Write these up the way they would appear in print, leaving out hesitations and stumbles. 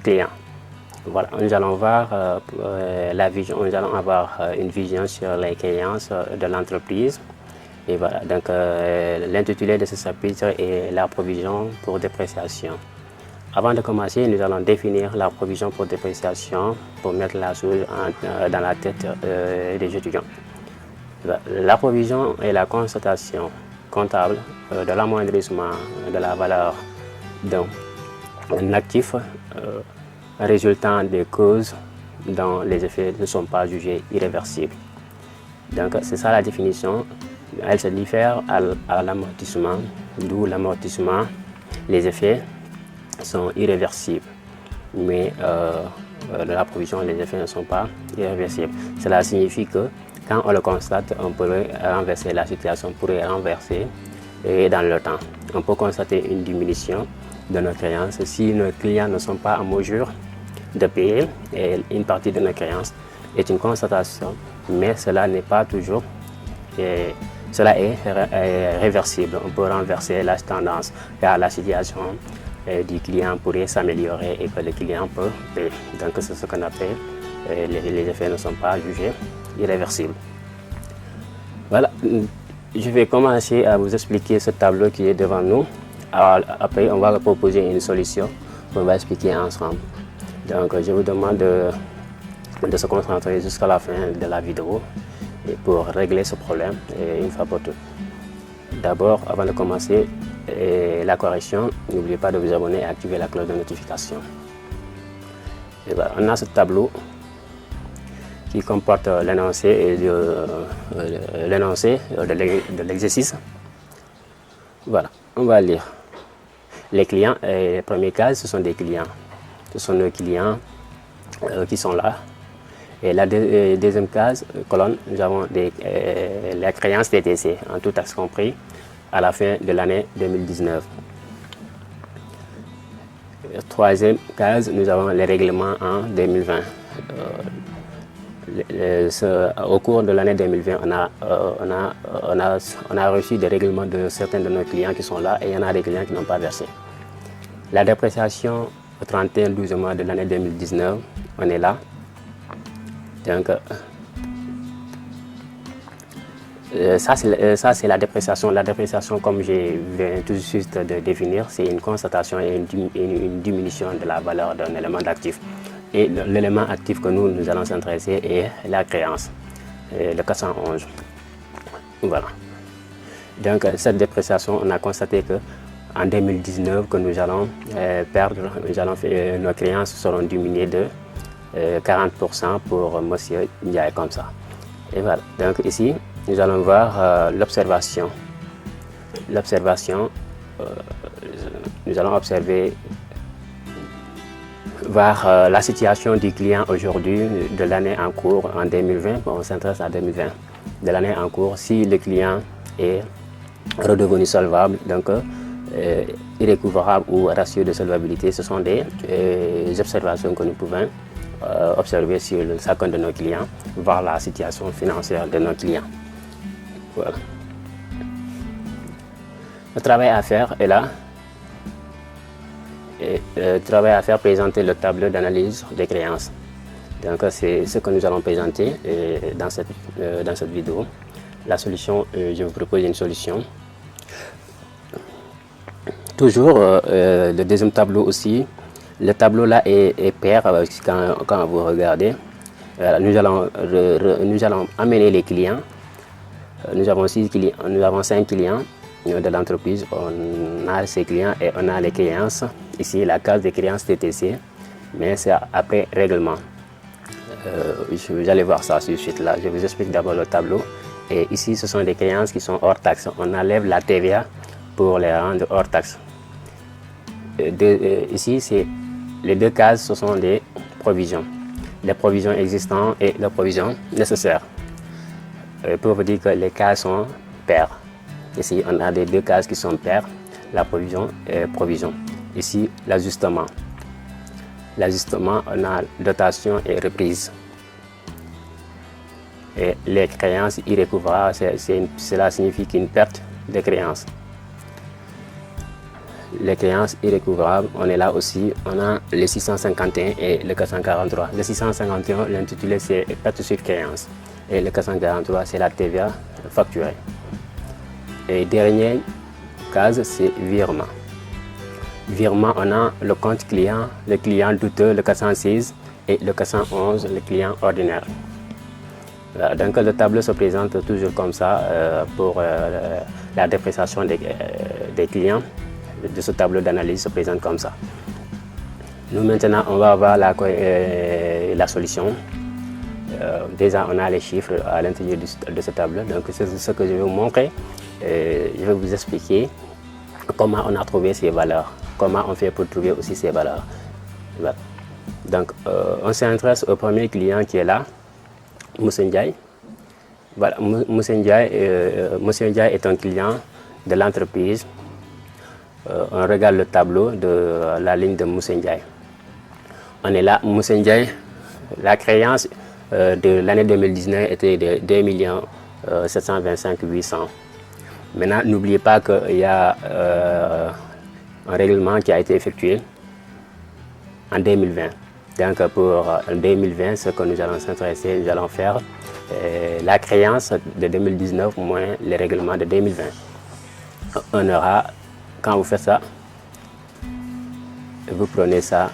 client. Voilà, nous allons voir la vision, nous allons avoir une vision sur les créances de l'entreprise. Et voilà, donc l'intitulé de ce chapitre est la provision pour dépréciation. Avant de commencer, nous allons définir la provision pour dépréciation pour mettre la chose dans la tête des étudiants. La provision est la constatation comptable de l'amoindrissement de la valeur d'un actif résultant des causes dont les effets ne sont pas jugés irréversibles. Donc c'est ça la définition. Elle se diffère à l'amortissement, d'où l'amortissement, les effets sont irréversibles. Mais de la provision, les effets ne sont pas irréversibles. Cela signifie que quand on le constate, on pourrait renverser la situation, pourrait renverser et dans le temps. On peut constater une diminution de nos créances si nos clients ne sont pas en mesure de payer, et une partie de nos créances est une constatation, mais cela n'est pas toujours, cela est réversible. On peut renverser la tendance car la situation du client pourrait s'améliorer et que le client peut payer. Donc c'est ce qu'on appelle les effets ne sont pas jugés irréversibles. Voilà, je vais commencer à vous expliquer ce tableau qui est devant nous. Alors, après, on va proposer une solution qu'on va expliquer ensemble. Donc, je vous demande de se concentrer jusqu'à la fin de la vidéo et pour régler ce problème une fois pour toutes. D'abord, avant de commencer la correction, n'oubliez pas de vous abonner et activer la cloche de notification. Et voilà, on a ce tableau qui comporte l'énoncé de l'exercice. Voilà, on va lire. Les clients, les premiers cas, ce sont des clients. Ce sont nos clients qui sont là. Et la deuxième case, colonne, nous avons les créances TTC, en tout taxe compris, à la fin de l'année 2019. Troisième case, nous avons les règlements en 2020. Au cours de l'année 2020, on a reçu des règlements de certains de nos clients qui sont là et il y en a des clients qui n'ont pas versé. La dépréciation au 31/12 mois de l'année 2019, on est là. Donc, ça c'est la dépréciation. La dépréciation, comme je viens tout juste de définir, c'est une constatation et une diminution de la valeur d'un élément d'actif. Et l'élément actif que nous allons s'intéresser est la créance, le 411. Voilà. Donc cette dépréciation, on a constaté que en 2019 que nous allons perdre, nos créances seront diminuées de 40% pour monsieur Ndiaye comme ça. Et voilà. Donc ici, nous allons voir l'observation. L'observation, nous allons observer voir la situation du client aujourd'hui, de l'année en cours en 2020, on s'intéresse à 2020, de l'année en cours, si le client est redevenu solvable, donc irrécouvrable ou ratio de solvabilité, ce sont des observations que nous pouvons observer sur chacun de nos clients, voir la situation financière de nos clients. Voilà. Le travail à faire est là. Travail à faire, présenter le tableau d'analyse des créances. Donc c'est ce que nous allons présenter dans cette vidéo. La solution, je vous propose une solution. Toujours le deuxième tableau aussi. Le tableau là est pair quand vous regardez. Nous allons amener les clients. Nous avons 5 clients de l'entreprise. On a ces clients et on a les créances. Ici, la case des créances TTC, mais c'est après règlement. Vous allez voir ça sur le site là. Je vous explique d'abord le tableau. Et ici, ce sont des créances qui sont hors taxe. On enlève la TVA pour les rendre hors taxe. Ici, les deux cases, ce sont des provisions. Les provisions existantes et les provisions nécessaires. Pour vous dire que les cases sont paires. Ici, on a des deux cases qui sont paires, la provision et provision. Ici, l'ajustement. L'ajustement, on a dotation et reprise. Et les créances irrécouvrables, cela signifie qu'une perte de créances. les créances irrécouvrables, on est là aussi, on a le 651 et le 443. Le 651, l'intitulé c'est perte sur créance et le 443 c'est la TVA facturée. Et dernière case c'est virement. Virement, on a le compte client, le client douteux, le 406 et le 411, le client ordinaire. Voilà, donc le tableau se présente toujours comme ça pour la dépréciation des clients. De ce tableau d'analyse se présente comme ça. Nous maintenant, on va voir la solution. Déjà, on a les chiffres à l'intérieur de ce tableau. Donc, c'est ce que je vais vous montrer. Je vais vous expliquer comment on a trouvé ces valeurs, comment on fait pour trouver aussi ces valeurs. Voilà. Donc, on s'intéresse au premier client qui est là, Moussa Ndiaye. Voilà, Moussa Ndiaye est un client de l'entreprise. On regarde le tableau de la ligne de Moussa Ndiaye. On est là, Moussa Ndiaye, la créance de l'année 2019 était de 2 725 800. Maintenant, n'oubliez pas qu'il y a un règlement qui a été effectué en 2020. Donc pour 2020, ce que nous allons s'intéresser, nous allons faire la créance de 2019 moins les règlements de 2020. On aura, quand vous faites ça, vous prenez ça.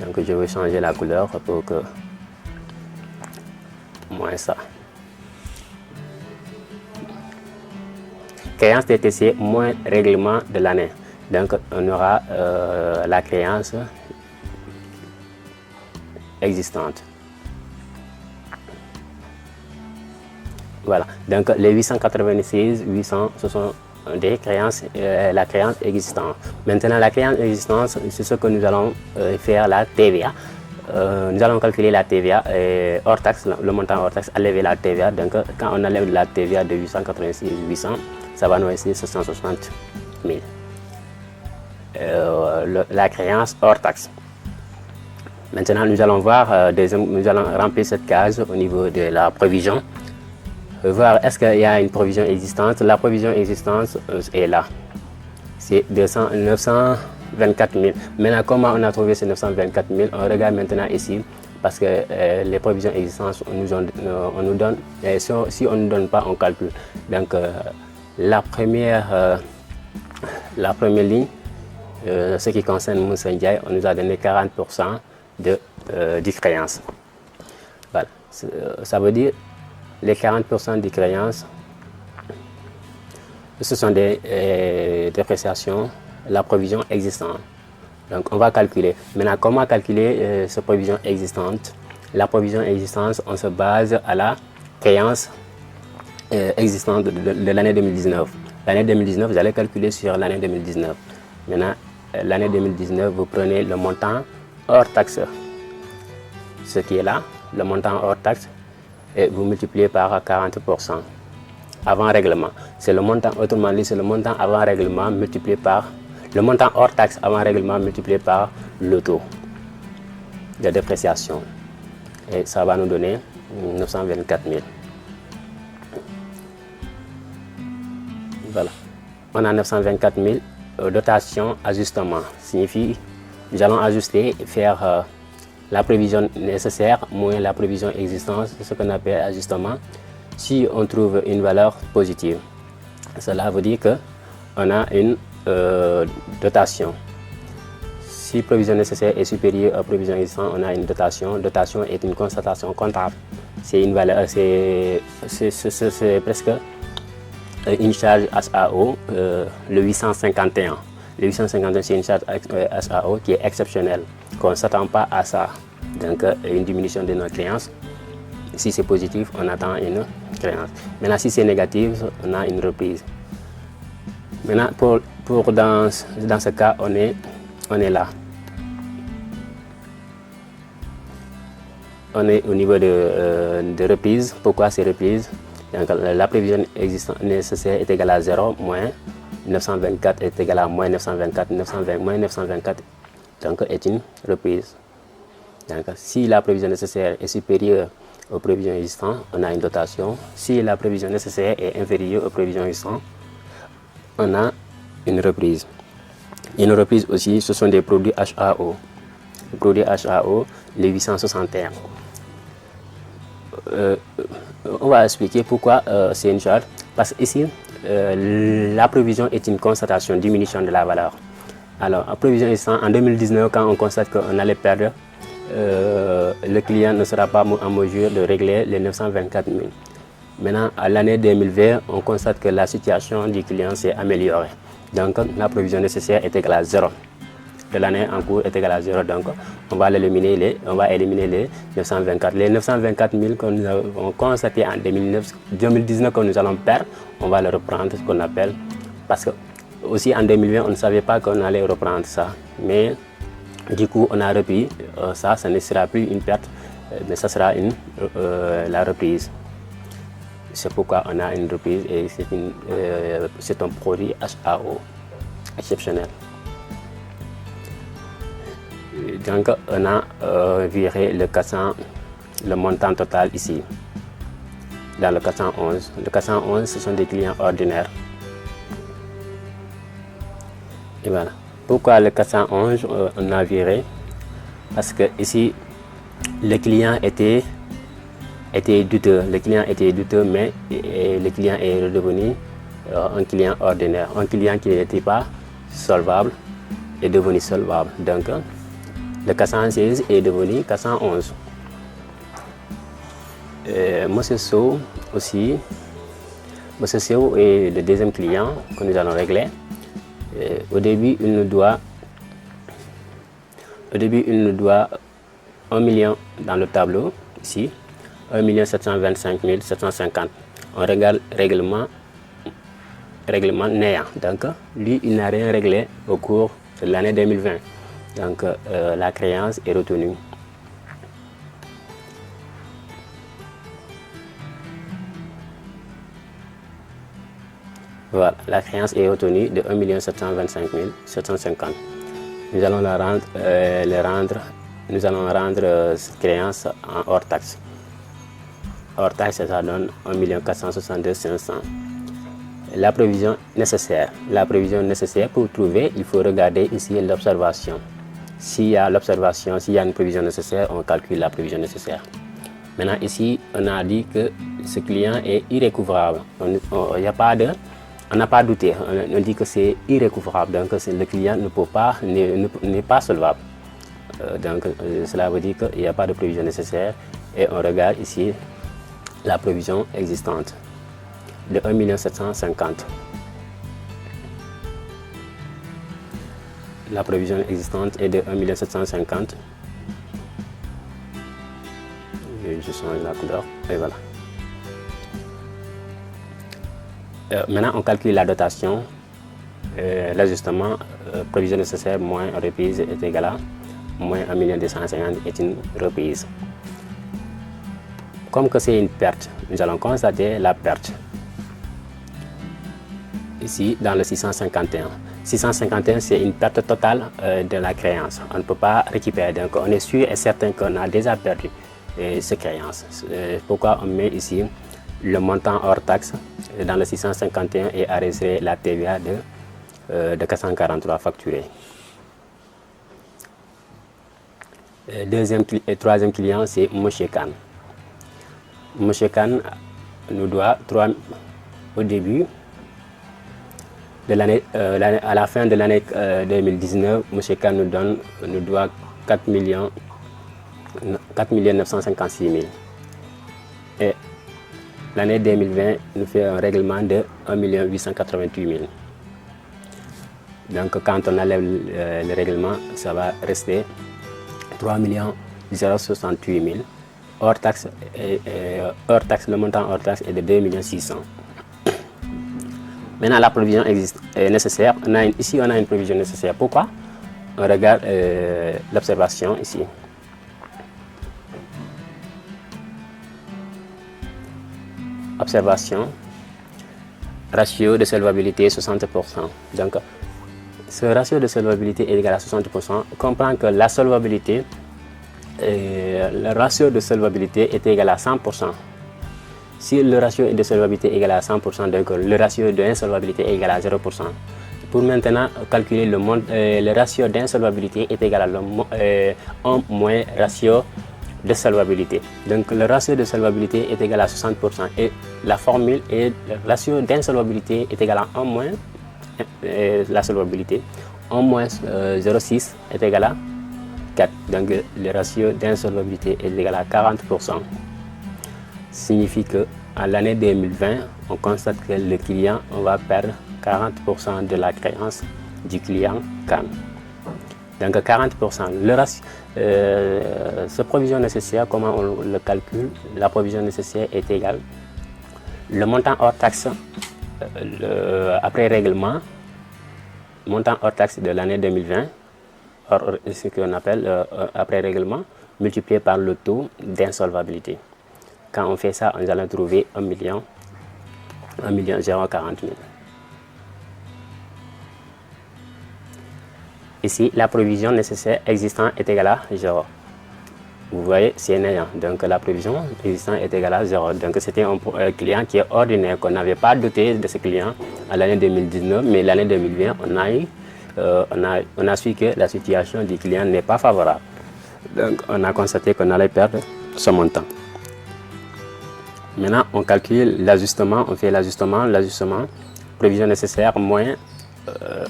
Donc je vais changer la couleur pour que moins ça. Créance TTC moins règlement de l'année. Donc on aura la créance existante. Voilà, donc les 896, 800, ce sont des créances, la créance existante. Maintenant, la créance existante, c'est ce que nous allons faire, la TVA. Nous allons calculer la TVA hors taxe, le montant hors taxe, enlever la TVA. Donc, quand on enlève la TVA de 886, 800, ça va nous rester 760 000. La créance hors taxe. Maintenant, nous allons voir, nous allons remplir cette case au niveau de la provision. Voir est-ce qu'il y a une provision existante. La provision existante est là. C'est 924 000. Maintenant, comment on a trouvé ces 924 000? On regarde maintenant ici, parce que les provisions existantes, on nous donne, si on ne nous donne pas, on calcule. Donc, la première ligne, ce qui concerne Moussa Ndiaye, on nous a donné 40% de créance. Voilà. Ça veut dire les 40% de créances, ce sont des dépréciations, la provision existante. Donc on va calculer. Maintenant, comment calculer cette provision existante? La provision existante, on se base à la créance existante de l'année 2019. L'année 2019, vous allez calculer sur l'année 2019. Maintenant, l'année 2019, vous prenez le montant hors taxe, ce qui est là, le montant hors taxe, et vous multipliez par 40% avant règlement. C'est le montant, autrement dit, c'est le montant avant règlement multiplié par le montant hors taxe avant règlement multiplié par le taux de dépréciation. Et ça va nous donner 924 000. Voilà. On a 924 000. Dotation, ajustement. Signifie, nous allons ajuster, faire la prévision nécessaire moins la prévision existante, c'est ce qu'on appelle ajustement. Si on trouve une valeur positive, cela veut dire qu'on a une dotation. Si prévision nécessaire est supérieure à prévision existante, on a une dotation. Dotation est une constatation comptable. C'est une valeur, c'est presque une charge SAO, le 851. Le 851, c'est une charge SAO qui est exceptionnelle, qu'on ne s'attend pas à ça. Donc, une diminution de nos créances. Si c'est positif, on attend une créance. Maintenant, si c'est négatif, on a une reprise. Maintenant, dans ce cas, on est là. On est au niveau de reprise. Pourquoi c'est reprise? Donc, la prévision existante nécessaire est égale à 0, moins 924 est égal à moins 924, moins 924 donc est une reprise. Donc, si la prévision nécessaire est supérieure aux prévisions existantes, on a une dotation. Si la prévision nécessaire est inférieure aux prévisions existantes, on a une reprise. Une reprise aussi, ce sont des produits HAO. Les produits HAO, les 861. On va expliquer pourquoi c'est une charge. Parce qu'ici, la provision est une constatation, diminution de la valeur. Alors, en provision existante, en 2019, quand on constate qu'on allait perdre, le client ne sera pas en mesure de régler les 924 000. Maintenant, à l'année 2020, on constate que la situation du client s'est améliorée. Donc, la provision nécessaire est égale à 0. De l'année en cours est égale à 0. Donc, on va éliminer les 924. Les 924 000 que nous avons constaté en 2019 que nous allons perdre, on va le reprendre, ce qu'on appelle. Parce que aussi en 2020, on ne savait pas qu'on allait reprendre ça. Mais du coup, on a repris ça. Ça ne sera plus une perte, mais ça sera la reprise. C'est pourquoi on a une reprise et c'est un produit HAO exceptionnel. Donc on a viré le montant total ici, dans le 411. Le 411, ce sont des clients ordinaires. Et voilà. Pourquoi le 411, on a viré? Parce que ici, le client était douteux. Le client était douteux, mais le client est redevenu un client ordinaire. Un client qui n'était pas solvable est devenu solvable. Donc, le 416 est devenu 411. Monsieur Sow aussi. Monsieur Sow est le deuxième client que nous allons régler. Au début, il nous doit 1 million dans le tableau, ici. 1 725 750. On regarde règlement néant. Donc, lui, il n'a rien réglé au cours de l'année 2020. Donc, la créance est retenue. Voilà, la créance est retenue de 1 725 750. Nous allons rendre cette créance en hors taxe. Hors taxe, ça donne 1 462 500. La provision nécessaire. La provision nécessaire pour trouver, il faut regarder ici l'observation. S'il y a l'observation, s'il y a une provision nécessaire, on calcule la provision nécessaire. Maintenant, ici, on a dit que ce client est irrécouvrable. On n'a pas douté. On dit que c'est irrécouvrable. Donc, le client n'est pas solvable. Donc, cela veut dire qu'il n'y a pas de provision nécessaire. Et on regarde ici la provision existante de 1 750 000. La provision existante est de 1 750 000. Je change la couleur et voilà. Maintenant, on calcule la dotation. L'ajustement, provision nécessaire moins reprise est égal à moins 1 250 000 est une reprise. Comme que c'est une perte, nous allons constater la perte. Ici, dans le 651. 651, c'est une perte totale de la créance. On ne peut pas récupérer. Donc, on est sûr et certain qu'on a déjà perdu cette créance. Pourquoi on met ici le montant hors taxe dans le 651 et arrêter la TVA de 443 facturés. Troisième client, c'est M. Khan. M. Khan nous doit au début de l'année, à la fin de l'année 2019, M. Khan nous doit 4 956 000. Et l'année 2020 nous fait un règlement de 1 888 000. Donc quand on enlève le règlement, ça va rester 3 068 000. Hors taxe, le montant hors taxe est de 2 600 000. Maintenant, la provision est nécessaire. Ici, on a une provision nécessaire. Pourquoi? On regarde l'observation ici. Observation. Ratio de solvabilité 60%. Donc, ce ratio de solvabilité est égal à 60%. On comprend que la solvabilité, le ratio de solvabilité est égal à 100%. Si le ratio de solvabilité est égal à 100%, donc le ratio d'insolvabilité est égal à 0%. Pour maintenant calculer le ratio d'insolvabilité est égal à 1 moins ratio de solvabilité. Donc le ratio de solvabilité est égal à 60% et la formule est le ratio d'insolvabilité est égal à 1 moins la solvabilité. 1 moins 0,6 est égal à 4. Donc le ratio d'insolvabilité est égal à 40%. Signifie que à l'année 2020, on constate que le client va perdre 40% de la créance du client CAN. Donc 40%. Le ratio, ce provision nécessaire, comment on le calcule? La provision nécessaire est égale le montant hors taxe après règlement, montant hors taxe de l'année 2020, ce qu'on appelle après règlement, multiplié par le taux d'insolvabilité. Quand on fait ça, nous allons trouver 1 040 000. Ici, la provision nécessaire existante est égale à 0. Vous voyez, c'est néant. Donc la provision existante est égale à 0. Donc c'était un client qui est ordinaire, qu'on n'avait pas doté de ce client à l'année 2019, mais l'année 2020, on a su que la situation du client n'est pas favorable. Donc on a constaté qu'on allait perdre ce montant. Maintenant, on calcule l'ajustement, on fait l'ajustement, provision nécessaire moins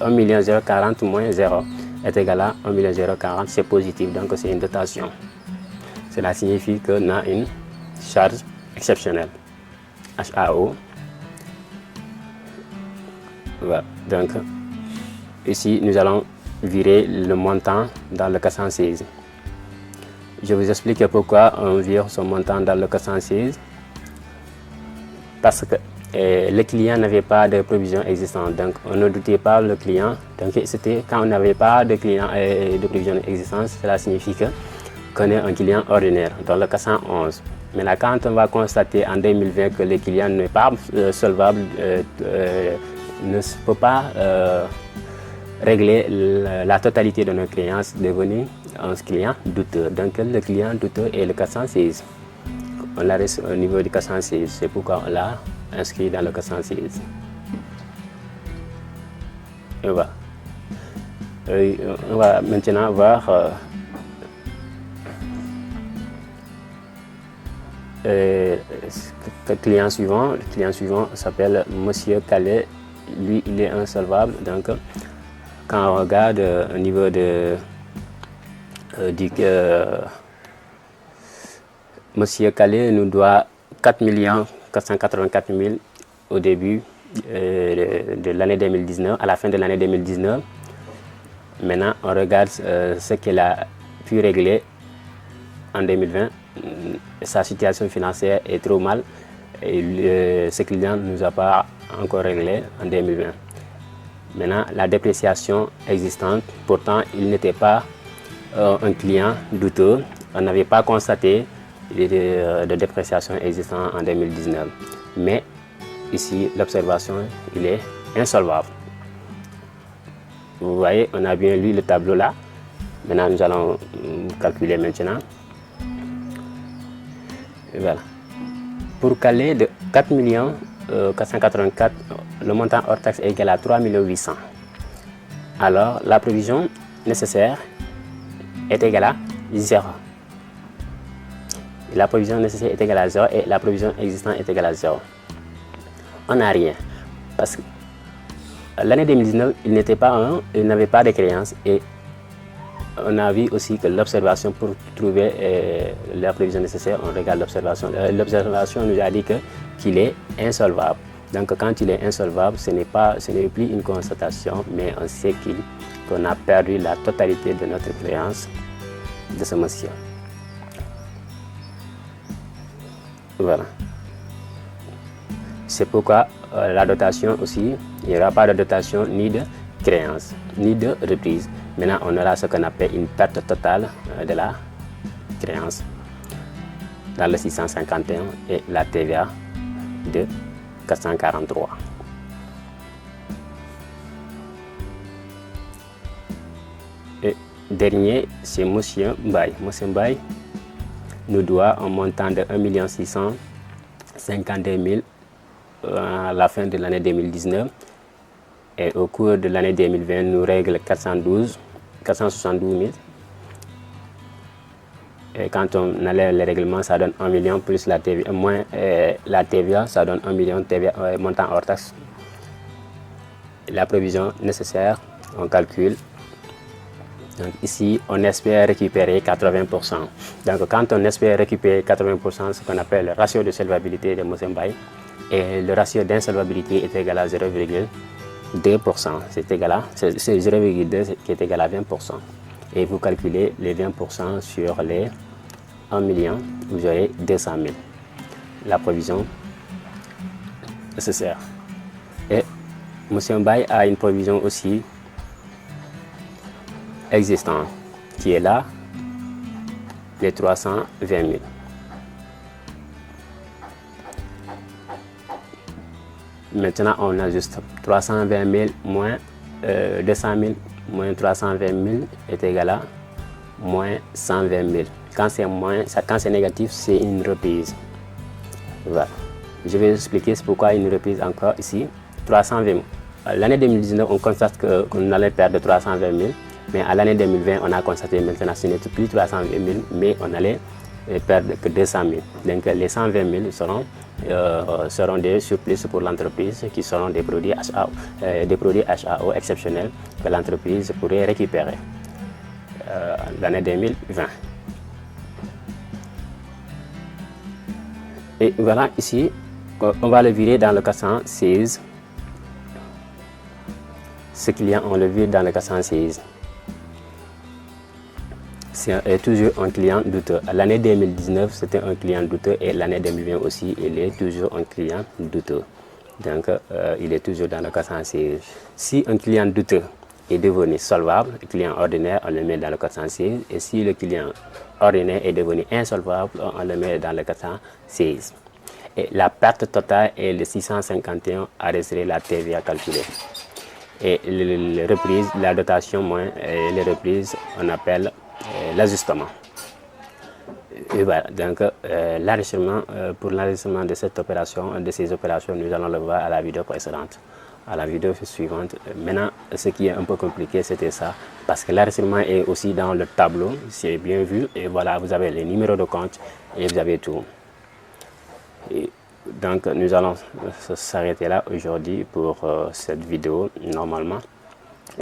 1 040 moins 0 est égal à 1 040, c'est positif, donc c'est une dotation. Cela signifie qu'on a une charge exceptionnelle, HAO. Voilà. Donc, ici, nous allons virer le montant dans le cas 116. Je vous explique pourquoi on vire ce montant dans le cas 116. Parce que le client n'avait pas de provision existante, donc on ne doutait pas le client. Donc c'était quand on n'avait pas de client de provision existante, cela signifie qu'on est un client ordinaire, dans le cas 111. Maintenant, quand on va constater en 2020 que le client n'est pas solvable, ne peut pas régler la totalité de nos créances, devenu un client douteux. Donc le client douteux est le cas 116. On l'a reste au niveau du cas 116, c'est pourquoi on l'a inscrit dans le cas 116. Et voilà. On va maintenant voir le client suivant. Le client suivant s'appelle Monsieur Calais. Lui, il est insolvable. Donc, quand on regarde au niveau de Monsieur Calais nous doit 4 484 000 au début de l'année 2019, à la fin de l'année 2019. Maintenant, on regarde ce qu'il a pu régler en 2020. Sa situation financière est trop mal et ce client ne nous a pas encore réglé en 2020. Maintenant, la dépréciation existante, pourtant, il n'était pas un client douteux. On n'avait pas constaté de dépréciation existant en 2019. Mais ici, l'observation, il est insolvable. Vous voyez, on a bien lu le tableau là. Maintenant, nous allons calculer maintenant. Et voilà. Pour caler de 4 484, le montant hors taxe est égal à 3 800 000. Alors, la provision nécessaire est égale à 0. La provision nécessaire est égale à 0 et la provision existante est égale à 0. On n'a rien. Parce que l'année 2019, il n'avait pas de créance et on a vu aussi que l'observation, pour trouver la prévision nécessaire, on regarde l'observation. L'observation nous a dit qu'il est insolvable. Donc quand il est insolvable, ce n'est plus une constatation, mais on sait qu'on a perdu la totalité de notre créance de ce monsieur. Voilà. C'est pourquoi la dotation aussi, il n'y aura pas de dotation ni de créance, ni de reprise. Maintenant, on aura ce qu'on appelle une perte totale de la créance dans le 651 et la TVA de 443. Et dernier, c'est Monsieur Mbaye. Monsieur Mbaye nous doit un montant de 1 652 000 à la fin de l'année 2019. Et au cours de l'année 2020, nous règle 472 000. Et quand on enlève les règlements, ça donne 1 million plus la TVA, moins la TVA, ça donne 1 million TVA, montant hors taxe. La provision nécessaire, on calcule. Donc ici, on espère récupérer 80%. Donc quand on espère récupérer 80%, ce qu'on appelle le ratio de solvabilité de Moussa Mbaye, et le ratio d'insolvabilité est égal à 0,2%. C'est 0,2 qui est égal à 20%. Et vous calculez les 20% sur les 1 million, vous aurez 200 000. La provision nécessaire. Et M. Mbaye a une provision aussi existante, qui est là, les 320 000. Maintenant, on ajuste 320 000 moins 200 000 moins 320 000 est égal à moins 120 000. Quand c'est négatif, c'est une reprise. Voilà. Je vais expliquer pourquoi une reprise encore ici. 320 000. L'année 2019, on constate qu'on allait perdre 320 000. Mais à l'année 2020, on a constaté maintenant que ce n'était plus 320 000, mais on allait perdre que 200 000. Donc les 120 000 seront des surplus pour l'entreprise, qui seront des produits HAO exceptionnels que l'entreprise pourrait récupérer l'année 2020. Et voilà, ici, on va le virer dans le 416. Ce client, on le vire dans le 416. C'est toujours un client douteux. L'année 2019, c'était un client douteux et l'année 2020 aussi, il est toujours un client douteux. Donc, il est toujours dans le 416. Si un client douteux est devenu solvable, le client ordinaire, on le met dans le 416. Et si le client ordinaire est devenu insolvable, on le met dans le 416. Et la perte totale est de 651 à retirer la TVA calculée. Et les reprises, la dotation moins les reprises, on appelle l'ajustement. Et voilà, donc l'enregistrement, pour l'enregistrement de cette opération, de ces opérations, nous allons le voir à la vidéo précédente, à la vidéo suivante. Maintenant, ce qui est un peu compliqué, c'était ça, parce que l'enregistrement est aussi dans le tableau, c'est bien vu, et voilà, vous avez les numéros de compte et vous avez tout. Et donc, nous allons s'arrêter là aujourd'hui pour cette vidéo, normalement,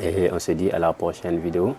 et on se dit à la prochaine vidéo.